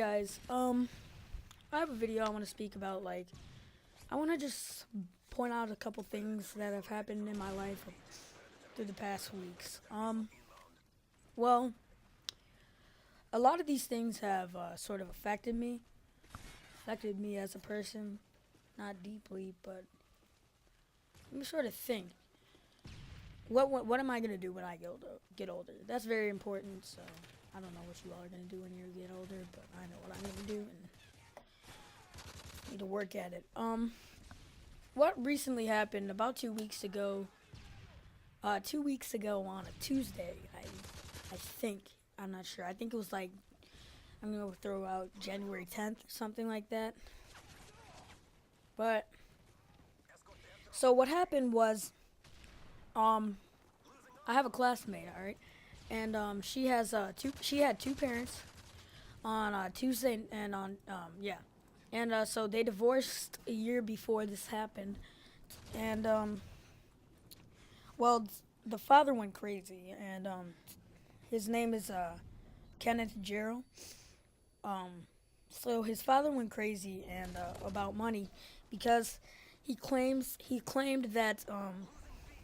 guys, I have a video I want to speak about. I want to just point out a couple things that have happened in my life through the past weeks. Well, a lot of these things have sort of affected me as a person, not deeply, but let me sort of think. What am I gonna do when I get older? That's very important. So I don't know what you all are gonna do when you get older, but I know what I'm gonna do and need to work at it. What recently happened about 2 weeks ago? 2 weeks ago on a Tuesday, I think I'm not sure. I think it was like I'm gonna throw out January 10th or something like that. But so what happened was, I have a classmate, all right, and she has she had two parents on Tuesday and on yeah, and so they divorced a year before this happened, and well, the father went crazy, and his name is Kenneth Jarrell. So his father went crazy and about money because he claimed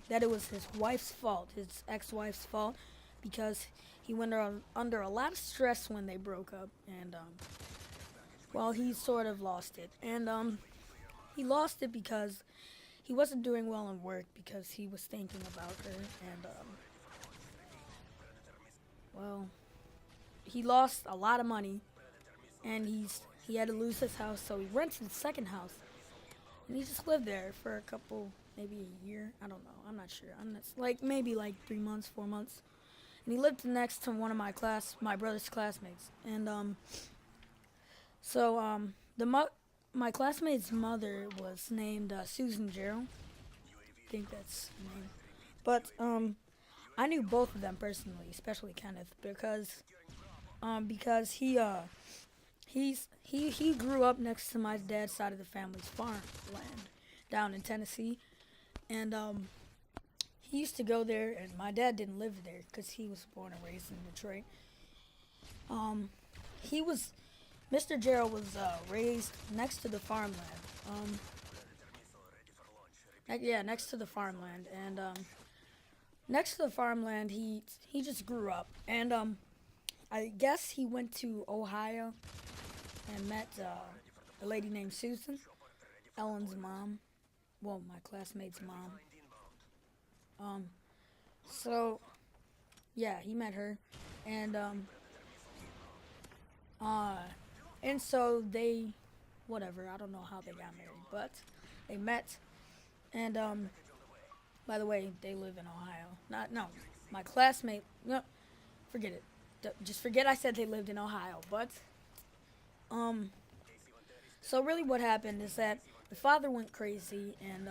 that it was his wife's fault, his ex-wife's fault, because he went under a lot of stress when they broke up, and well, he sort of lost it, and he lost it because he wasn't doing well in work because he was thinking about her, and well, he lost a lot of money, and he had to lose his house, so he rented the second house, and he just lived there for a couple, maybe a year. I don't know. I'm not sure. Like maybe like 3 months, 4 months, and he lived next to one of my brother's classmates, and so my classmate's mother was named Susan Jarrell. I think that's her name, but I knew both of them personally, especially Kenneth, because he grew up next to my dad's side of the family's farmland down in Tennessee, and he used to go there, and my dad didn't live there because he was born and raised in Detroit. He was Mr. Jarrell was raised next to the farmland. Yeah, next to the farmland, and next to the farmland, he just grew up, and I guess he went to Ohio and met a lady named Susan, Ellen's mom. Well, my classmate's mom. So yeah, he met her, and uh, and so they, whatever. I don't know how they got married, but they met, and by the way, they live in Ohio. Not no, my classmate. No, forget it. Just forget I said they lived in Ohio. But um, so really, what happened is that the father went crazy, and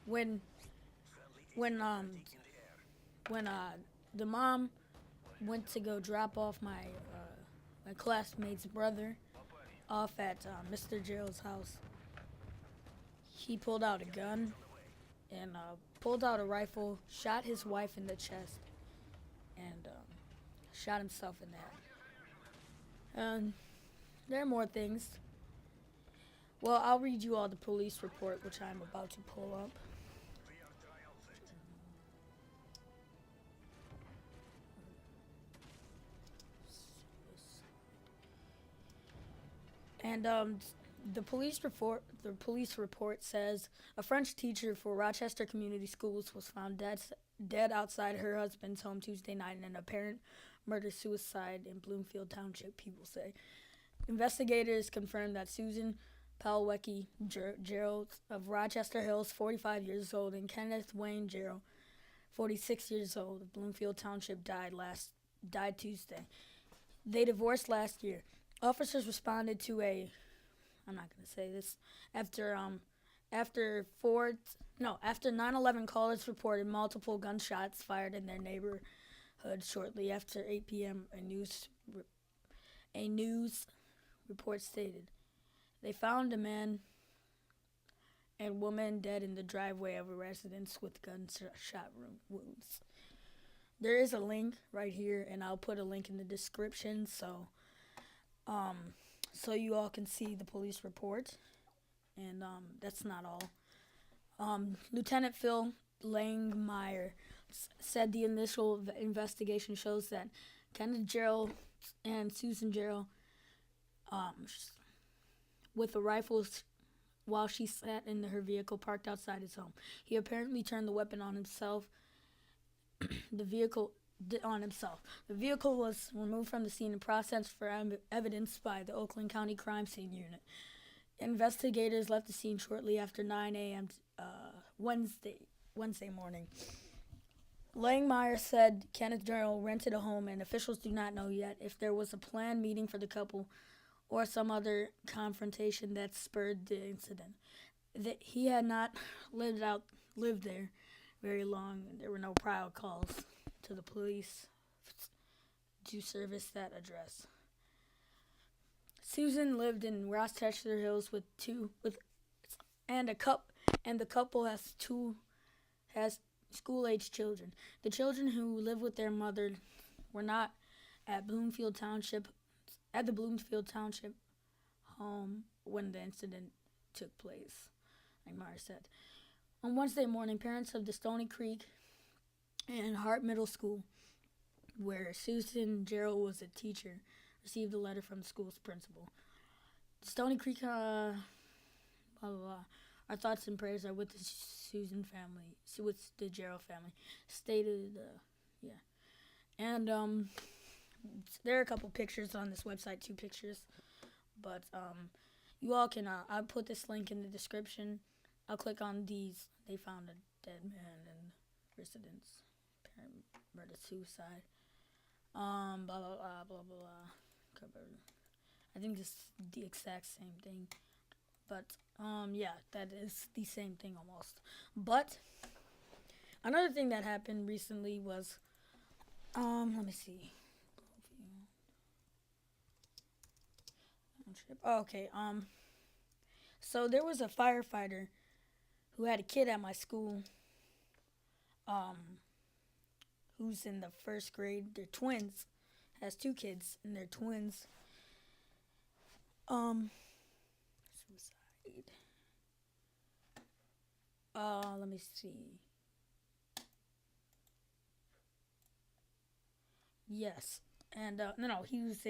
when when um when the mom went to go drop off my classmate's brother off at Mr. Jarrell's house, he pulled out a gun and pulled out a rifle, shot his wife in the chest, and shot himself in that. And there are more things. Well, I'll read you all the police report, which I'm about to pull up. And the police report says a French teacher for Rochester Community Schools was found dead outside her husband's home Tuesday night in an apparent murder-suicide in Bloomfield Township, people say. Investigators confirmed that Susan Palwecki Jarrell of Rochester Hills, 45 years old, and Kenneth Wayne Jarrell, 46 years old, of Bloomfield Township, died Tuesday. They divorced last year. Officers responded to I'm not gonna say this after after 9/11 callers reported multiple gunshots fired in their neighborhood shortly after 8 p.m. A news report stated they found a man and woman dead in the driveway of a residence with gunshot wounds. There is a link right here, and I'll put a link in the description. So So you all can see the police report, and that's not all. Lieutenant Phil Langmeyer said the initial investigation shows that Kenneth Jarrell and Susan Jarrell, with a rifle while she sat in her vehicle parked outside his home. He apparently turned the weapon on himself. The vehicle was removed from the scene and processed for evidence by the Oakland County Crime Scene Unit. Investigators left the scene shortly after 9 a.m. Wednesday morning. Langmeyer said Kenneth Jarrell rented a home, and officials do not know yet if there was a planned meeting for the couple or some other confrontation that spurred the incident. He had not lived there very long. There were no prior calls to the police to service that address. Susan lived in Rochester Hills and the couple has school-age children. The children who live with their mother were not at the Bloomfield Township home when the incident took place, like Mara said. On Wednesday morning, parents of the Stony Creek and Hart Middle School, where Susan Jarrell was a teacher, received a letter from the school's principal. Stony Creek, blah, blah, blah. Our thoughts and prayers are with the Susan family, with the Jarrell family, stated, And, there are a couple pictures on this website, 2 pictures, but, you all can, I'll put this link in the description. I'll click on these. They found a dead man in residence, apparent murder-suicide, blah, blah, blah, blah, blah. I think this is the exact same thing. But, yeah, that is the same thing almost. But, another thing that happened recently was, let me see. Okay, so there was a firefighter who had a kid at my school, who's in the 1st grade. They're twins. Has 2 kids, and they're twins. Suicide. Let me see. Yes. And, no, he was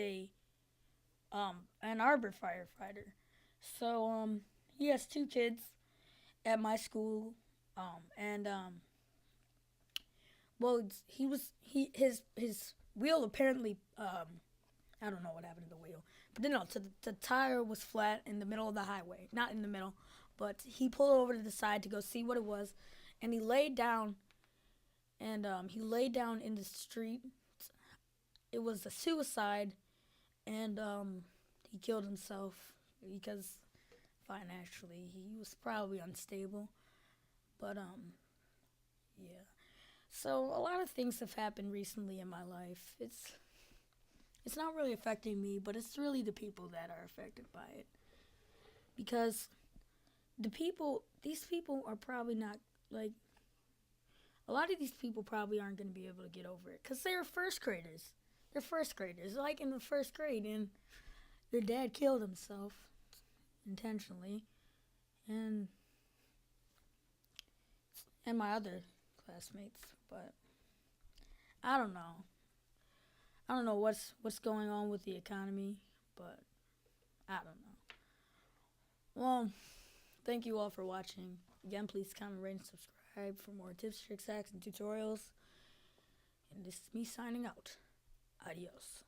an Arbor firefighter. So, he has 2 kids at my school, his wheel apparently, I don't know what happened to the wheel, but no, the tire was flat in the middle of the highway, not in the middle, but he pulled over to the side to go see what it was, and he laid down, in the street. It was a suicide, and, he killed himself because financially he was probably unstable, but, yeah. So a lot of things have happened recently in my life. It's not really affecting me, but it's really the people that are affected by it. Because these people are probably not, like, a lot of these people probably aren't going to be able to get over it. Because they're 1st graders. They're 1st graders, like in the 1st grade, and their dad killed himself intentionally. And my other classmates, but I don't know. I don't know what's going on with the economy, but I don't know. Well, thank you all for watching. Again, please comment, rate, and subscribe for more tips, tricks, hacks, and tutorials. And this is me signing out. Adios.